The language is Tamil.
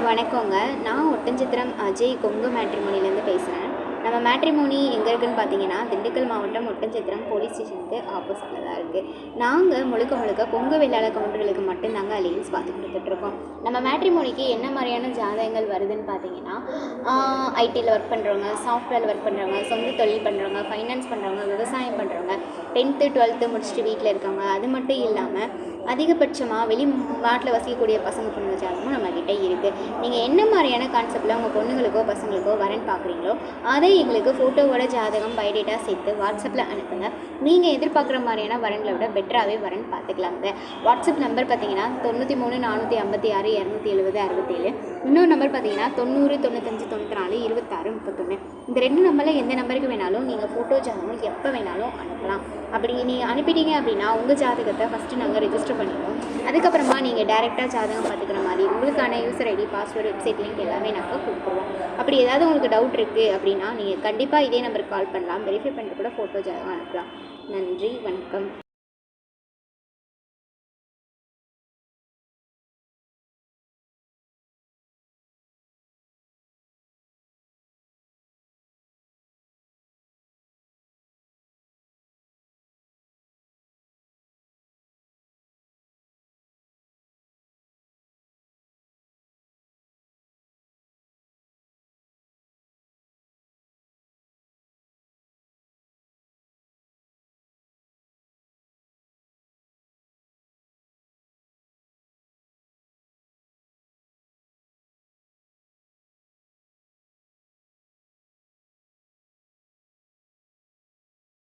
வணக்கங்க. நான் ஒட்டன்சத்திரம் அஜய் கொங்கு மேட்ரிமோனிலேருந்து பேசுகிறேன். நம்ம மேட்ரிமோனி எங்கே இருக்குதுன்னு பார்த்தீங்கன்னா, திண்டுக்கல் மாவட்டம் ஒட்டன்சத்திரம் போலீஸ் ஸ்டேஷனுக்கு ஆப்போசிட்டில் தான் இருக்குது. நாங்கள் முழுக்க முழுக்க கொங்கு வெள்ளாள கவுண்டர்களுக்கு மட்டும்தாங்க அலையன்ஸ் பார்த்து கொடுத்துட்ருக்கோம். நம்ம மேட்ரிமோனிக்கு என்ன மாதிரியான ஜாதகங்கள் வருதுன்னு பார்த்தீங்கன்னா, ஐடியில் ஒர்க் பண்ணுறவங்க, சாஃப்ட்வேரில் ஒர்க் பண்ணுறவங்க, சொந்த தொழில் பண்ணுறவங்க, ஃபைனான்ஸ் பண்ணுறவங்க, விவசாயம் பண்ணுறவங்க, 10th 12th முடிச்சுட்டு வீட்டில் இருக்கவங்க, அது மட்டும் இல்லாமல் அதிகபட்சமாக நாட்டில் வசிக்கக்கூடிய பசங்க பொண்ணுங்க ஜாதகமும் நம்மக்கிட்ட இருக்குது. நீங்கள் என்ன மாதிரியான கான்செப்டில் உங்கள் பொண்ணுங்களுக்கோ பசங்களுக்கோ வரன் பார்க்குறீங்களோ அதை எங்களுக்கு ஃபோட்டோவோட ஜாதகம் பயோடேட்டா சேர்த்து வாட்ஸ்அப்பில் அனுப்புங்க. நீங்கள் எதிர்பார்க்குற மாதிரியான வரன்களை விட பெட்டராகவே வரன் பார்த்துக்கலாங்க. வாட்ஸ்அப் நம்பர் பார்த்தீங்கன்னா 93 456 270 67. இன்னொரு நம்பர் பார்த்தீங்கன்னா 90 95 94 26 31. இந்த 2 நம்பரில் எந்த நம்பருக்கு வேணாலும் நீங்கள் ஃபோட்டோ ஜாதகம் எப்போ வேணாலும் அனுப்பலாம். அப்படி நீங்கள் அனுப்பிட்டீங்க அப்படின்னா உங்கள் ஜாதகத்தை ஃபஸ்ட்டு நாங்கள் ரெஜிஸ்டர் பண்ணிடுவோம். அதுக்கப்புறமா நீங்கள் டேரெக்டாக ஜாதகம் பார்த்துக்கிற மாதிரி உங்களுக்கான user ID, password, website link எல்லாமே நாங்கள் கொடுத்துருவோம். அப்படி ஏதாவது உங்களுக்கு டவுட் இருக்குது அப்படின்னா நீங்கள் கண்டிப்பாக இதே நம்பருக்கு கால் பண்ணலாம். வெரிஃபை பண்ணிட்டு கூட ஃபோட்டோ ஜாதகம் அனுப்பலாம். நன்றி, வணக்கம்.